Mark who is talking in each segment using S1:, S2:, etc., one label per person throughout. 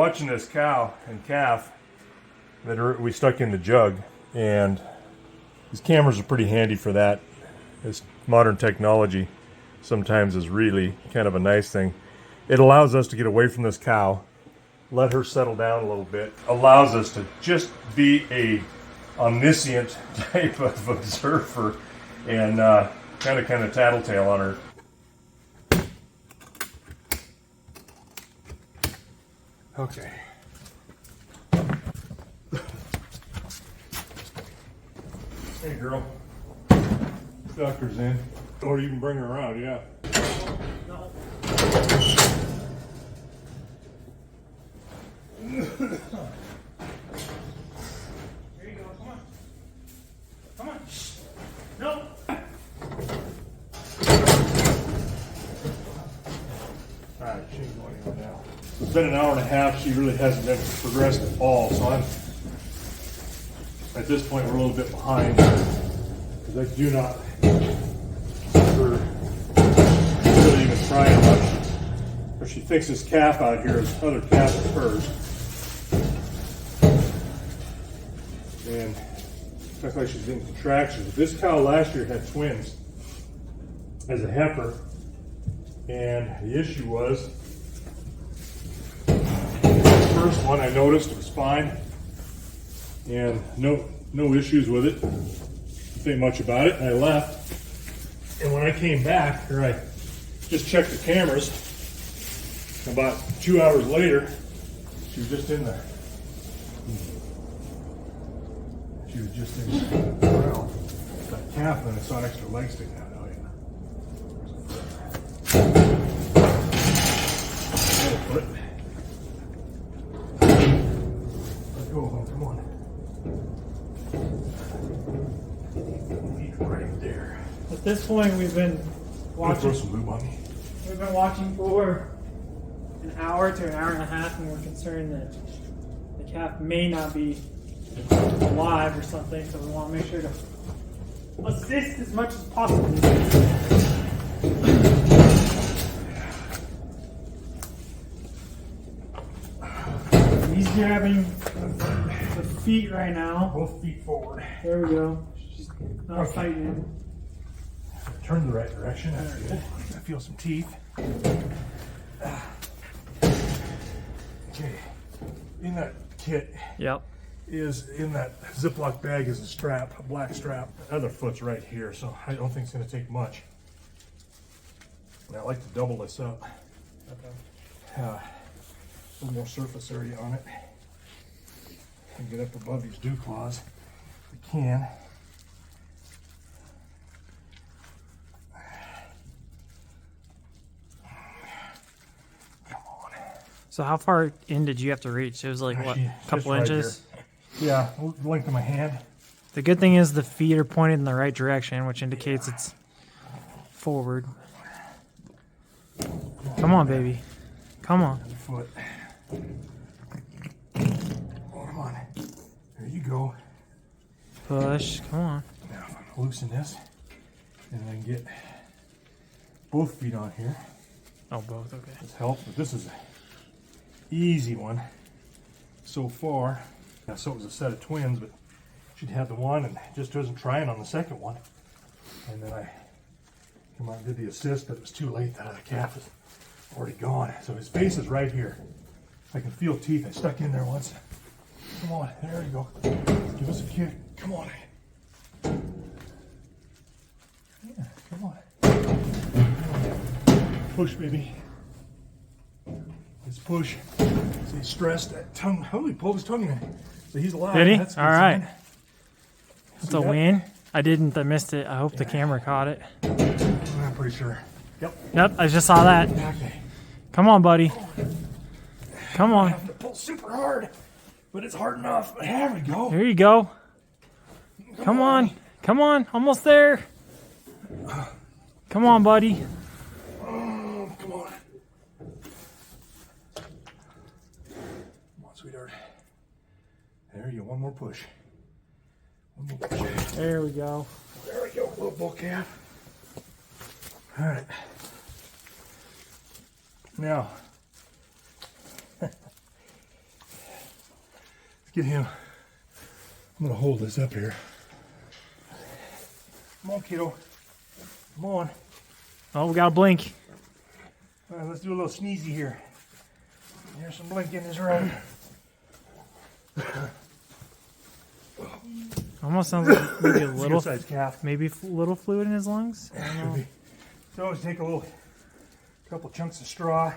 S1: watching this cow and calf that we stuck in the jug, and these cameras are pretty handy for that. This modern technology sometimes is really kind of a nice thing. It allows us to get away from this cow, let her settle down a little bit, allows us to just be a omniscient type of observer and kind of tattletale on her. Okay. Hey girl, doctor's in. Or you can bring her around, yeah.
S2: No. There you go, come on. Come on. No.
S1: Alright, she ain't going anywhere now. It's been an hour and a half. She really hasn't been progressed at all, so I'm at this point we're a little bit behind because I do not ever really even trying much. But she thinks this calf out here is other calf of hers, and it looks like she's getting contractions. This cow last year had twins as a heifer, and the issue was the first one I noticed was fine and no issues with it. Didn't think much about it, and I left. And when I came back, or I just checked the cameras, about 2 hours later, she was just in there. She was just in the corral. That calf, and I saw extra legs sticking out. Oh yeah. Foot. Let go of him, come on. Right there.
S2: At this point, we've been watching.
S1: Throw some lube on me.
S2: We've been watching for an hour to an hour and a half, and we're concerned that the calf may not be alive or something. So we want to make sure to assist as much as possible. He's grabbing the feet right now.
S1: Both feet forward.
S2: There we go. She's not fighting him.
S1: Turn the right direction. That's good. I feel some teeth. Okay. In that kit is in that Ziploc bag is a strap, a black strap. The other foot's right here, so I don't think it's going to take much. And I like to double this up. Okay. A little more surface area on it. And get up above these dew claws if we can.
S2: So how far in did you have to reach? It was like, what, a couple inches?
S1: Right, yeah, the length of my hand.
S2: The good thing is the feet are pointed in the right direction, which indicates it's forward. Come on, baby. Come on.
S1: Foot. Oh, come on. There you go.
S2: Push. Come on.
S1: Now, if I loosen this, and then get both feet on here.
S2: Oh, both. Okay.
S1: This helps, but this is an easy one so far. Yeah, so it was a set of twins, but she'd had the one and just wasn't trying on the second one. And then I came out and did the assist, but it was too late. That other calf is already gone. So his face is right here. I can feel teeth. I stuck in there once. Come on, there you go. Give us a kick. Come on. Yeah, come on. Push, baby. Let's push. So he's stressed. That tongue. Oh, he pulled his tongue in. So he's alive.
S2: Did he?
S1: That's
S2: all right.
S1: sign.
S2: That's a win. I didn't. I missed it. I hope the camera caught it.
S1: I'm pretty sure. Yep.
S2: Yep, I just saw that.
S1: Okay.
S2: Come on, buddy. Come on.
S1: I have to pull super hard, but it's hard enough. There we go.
S2: There you go. Come on. Come on. Almost there. Come on, buddy.
S1: Oh, come on. Come on, sweetheart. There you go. One more push. One more push.
S2: There we go.
S1: There we go, little bull calf. All right. Now, get him. I'm gonna hold this up here. Come on, kiddo. Come on.
S2: Oh, we got a blink.
S1: All right, let's do a little sneezy here. There's some blink in his room.
S2: Almost sounds like maybe a little,
S1: size calf.
S2: maybe a little fluid in his lungs. I don't know.
S1: So always take a couple chunks of straw.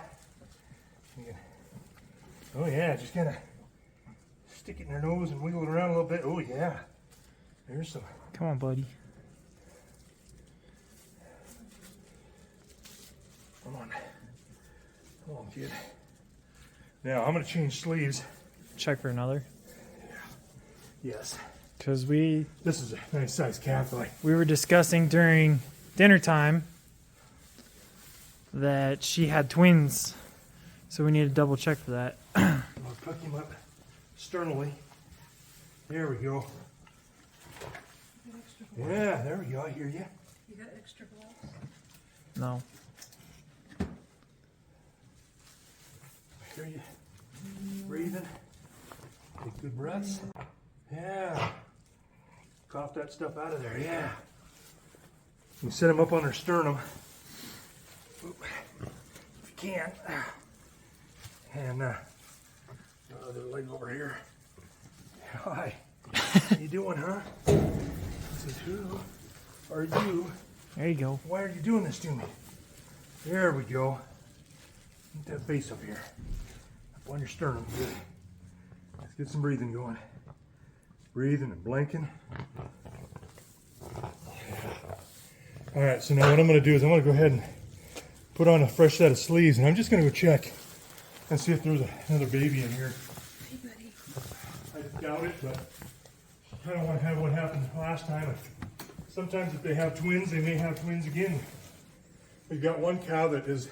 S1: Oh yeah, just kind of stick it in their nose and wiggle it around a little bit. Oh yeah, there's some.
S2: Come on, buddy.
S1: Come on, kid. Now I'm gonna change sleeves.
S2: Check for another.
S1: Yes.
S2: Because
S1: This is a nice size calf.
S2: we were discussing during dinner time that she had twins, so we need to double check for that.
S1: I'll tuck him up sternally. There we go. Yeah, there we go. I hear you.
S3: You got extra gloves?
S2: No.
S1: I hear you. Breathing. Take good breaths. Yeah. Cough that stuff out of there. Yeah. You set them up on their sternum. Oop. If you can. And other leg over here. Hi. How you doing, huh? This is who are you?
S2: There you go.
S1: Why are you doing this to me? There we go. Get that face up here. Up on your sternum. Good. Let's get some breathing going. Breathing and blinking. All right, so now what I'm going to do is I'm going to go ahead and put on a fresh set of sleeves, and I'm just going to go check and see if there's another baby in here.
S3: Hey, buddy.
S1: I doubt it, but I don't want to have what happened last time. Sometimes if they have twins, they may have twins again. We've got one cow that has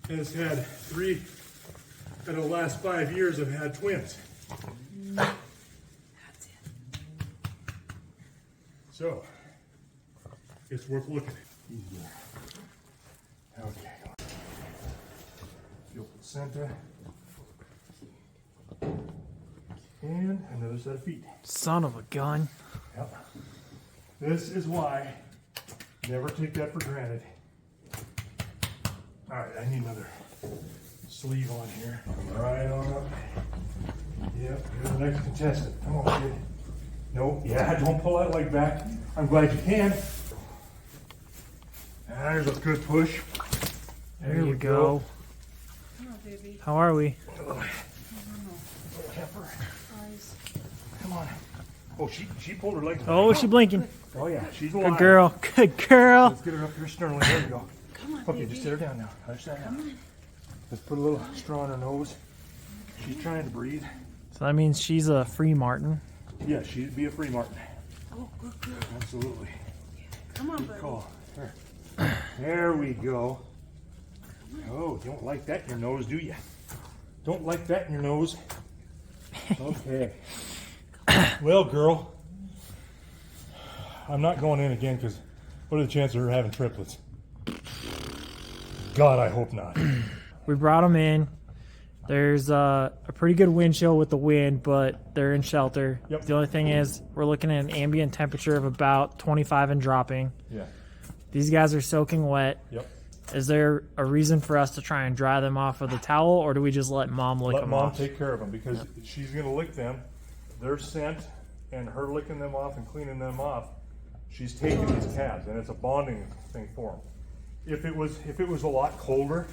S1: had 3 out of the last 5 years have had twins.
S3: That's it.
S1: So, it's worth looking at. Okay. Feel placenta. And another set of feet.
S2: Son of a gun.
S1: Yep. This is why never take that for granted. All right, I need another sleeve on here. Right on up. Yep, you're the next contestant. Come on, kid. Nope, yeah, don't pull that leg back. I'm glad you can. There's a good push.
S2: There we go.
S3: Come on, baby.
S2: How are we?
S1: Little heifer.
S3: Eyes.
S1: Come on. Oh, she pulled her leg back.
S2: Oh, she blinking.
S1: Oh yeah, she's alive.
S2: Good girl. Good girl.
S1: Let's get her up here sternly. There we go.
S3: Come on,
S1: Okay,
S3: baby.
S1: just sit her down now. Hush that
S3: Come
S1: down.
S3: on.
S1: Let's put a little straw on her nose. She's trying to breathe.
S2: So that means she's a free Martin.
S1: Yeah, she'd be a free Martin.
S3: Oh, good girl.
S1: Absolutely.
S3: Come on,
S1: Good
S3: buddy.
S1: call. There we go. Oh, you don't like that in your nose, do you? Don't like that in your nose. Okay. Well, girl, I'm not going in again because what are the chances of her having triplets? God, I hope not.
S2: We brought them in. There's a pretty good wind chill with the wind, but they're in shelter.
S1: Yep.
S2: The only thing is we're looking at an ambient temperature of about 25 and dropping.
S1: Yeah.
S2: These guys are soaking wet.
S1: Yep.
S2: Is there a reason for us to try and dry them off with a towel, or do we just let mom lick
S1: Let
S2: them
S1: mom
S2: off?
S1: take care of them because she's going to lick them. Their scent and her licking them off and cleaning them off, she's taking these calves, and it's a bonding thing for them. If it was a lot colder,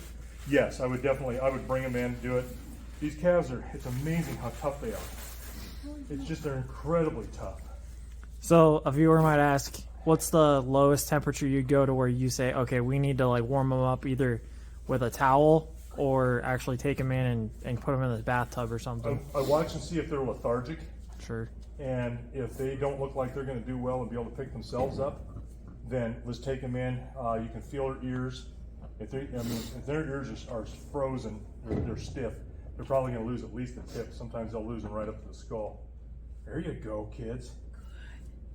S1: yes, I would bring them in, do it. These calves it's amazing how tough they are. It's just, they're incredibly tough.
S2: So a viewer might ask, what's the lowest temperature you'd go to where you say, okay, we need to like warm them up either with a towel or actually take them in and put them in the bathtub or something?
S1: I watch and see if they're lethargic,
S2: Sure.
S1: and if they don't look like they're going to do well and be able to pick themselves up, then let's take them in. You can feel their ears. If their ears are frozen, they're stiff, they're probably going to lose at least the tip. Sometimes they'll lose them right up to the skull. There you go, kids.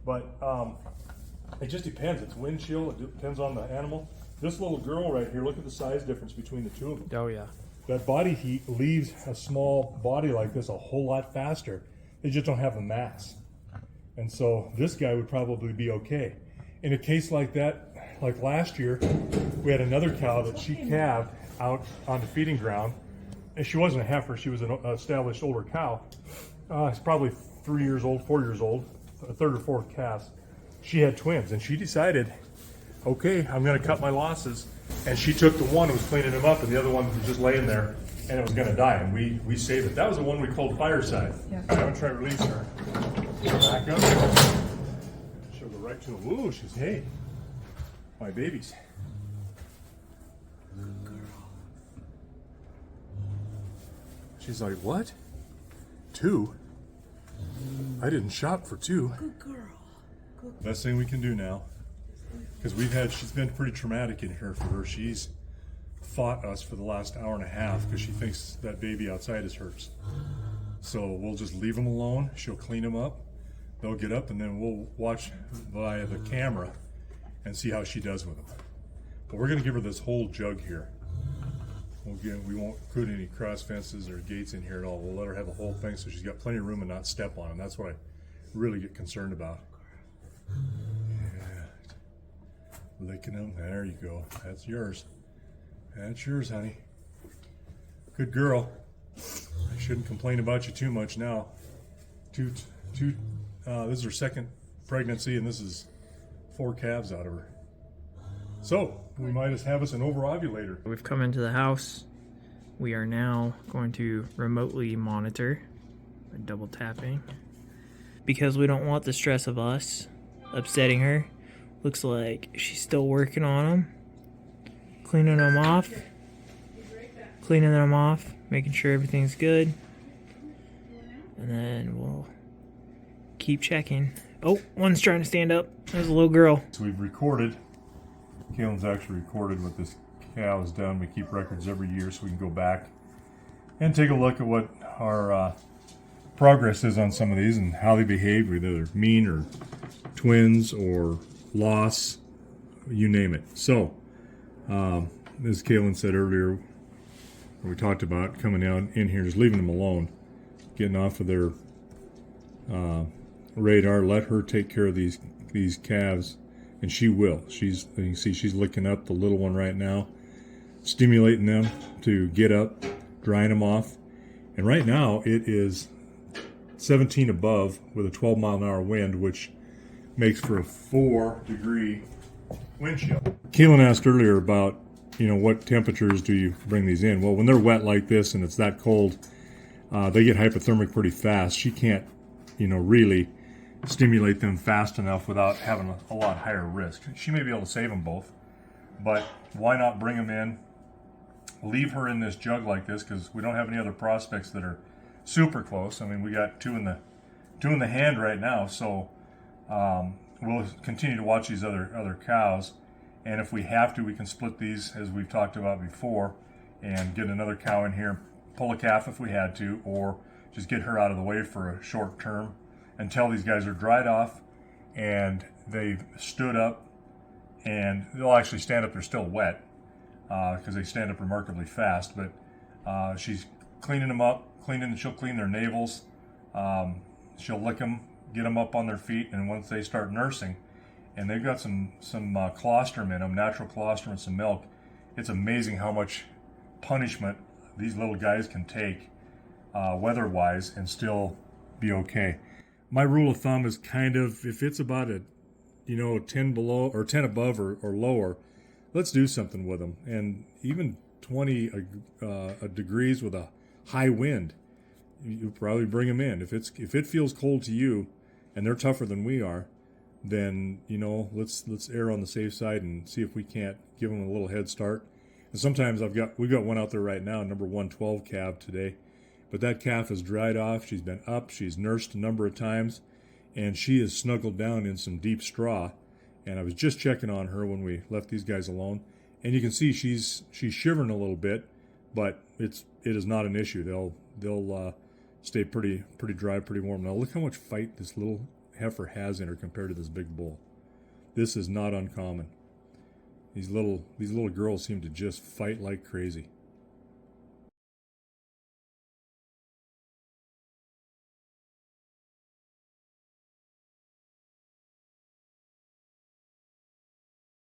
S1: But it just depends. It's wind chill. It depends on the animal. This little girl right here, look at the size difference between the two of them.
S2: Oh, yeah.
S1: that body heat leaves a small body like this a whole lot faster. They just don't have the mass. And so this guy would probably be okay. In a case like that, like last year, we had another cow that she calved out on the feeding ground. And she wasn't a heifer, she was an established older cow. It's probably 3 years old, 4 years old, a third or fourth calf. She had twins, and she decided, okay, I'm gonna cut my losses. And she took the one and was cleaning him up, and the other one was just laying there, and it was gonna die, and we saved it. That was the one we called Fireside.
S3: Yeah.
S1: I'm gonna try to release her. Back up. She'll go right to the, ooh, she's, hey, my babies. She's like, what? 2? I didn't shop for 2.
S3: Good girl.
S1: Best thing we can do now, because she's been pretty traumatic in here for her. She's fought us for the last hour and a half because she thinks that baby outside is hers. So we'll just leave them alone. She'll clean them up. They'll get up, and then we'll watch via the camera and see how she does with them. But we're going to give her this whole jug here. We won't put any cross fences or gates in here at all. We'll let her have the whole thing so she's got plenty of room and not step on them. That's what I really get concerned about. Yeah. Licking them. There you go. That's yours. That's yours, honey. Good girl. I shouldn't complain about you too much now. This is her second pregnancy, and this is 4 calves out of her. So, we might just have us an over-ovulator.
S4: We've come into the house. We are now going to remotely monitor by double tapping. Because we don't want the stress of us upsetting her. Looks like she's still working on them. Cleaning them off. Cleaning them off. Making sure everything's good. And then we'll keep checking. Oh, one's trying to stand up. There's a little girl.
S1: So we've recorded. Calen's actually recorded what this cow has done. We keep records every year so we can go back and take a look at what our progress is on some of these and how they behave, whether they're mean or twins or loss, you name it. So, as Calen said earlier, we talked about coming out in here, just leaving them alone, getting off of their radar, let her take care of these calves. And she will. You can see she's licking up the little one right now, stimulating them to get up, drying them off. And right now it is 17 above with a 12-mile-an-hour wind, which makes for a 4-degree wind chill. Calen asked earlier about, what temperatures do you bring these in? Well, when they're wet like this and it's that cold, they get hypothermic pretty fast. She can't, really stimulate them fast enough without having a lot higher risk. She may be able to save them both, but why not bring them in, leave her in this jug like this, because we don't have any other prospects that are super close. I mean, we got two in the hand right now, so we'll continue to watch these other cows, and if we have to, we can split these as we've talked about before and get another cow in here, pull a calf if we had to, or just get her out of the way for a short term until these guys are dried off and they've stood up, and they'll actually stand up. They're still wet because they stand up remarkably fast, but she's cleaning them up, she'll clean their navels, she'll lick them, get them up on their feet, and once they start nursing, and they've got some colostrum in them, natural colostrum and some milk, it's amazing how much punishment these little guys can take weather-wise and still be okay. My rule of thumb is kind of, if it's about 10 below or 10 above or lower, let's do something with them. And even 20 degrees with a high wind, you probably bring them in. If it feels cold to you and they're tougher than we are, then let's err on the safe side and see if we can't give them a little head start. And sometimes we've got one out there right now, number 112 calf today. But that calf is dried off. She's been up. She's nursed a number of times. And she is snuggled down in some deep straw. And I was just checking on her when we left these guys alone. And you can see she's shivering a little bit. But it is not an issue. They'll stay pretty dry, pretty warm. Now look how much fight this little heifer has in her compared to this big bull. This is not uncommon. These little girls seem to just fight like crazy.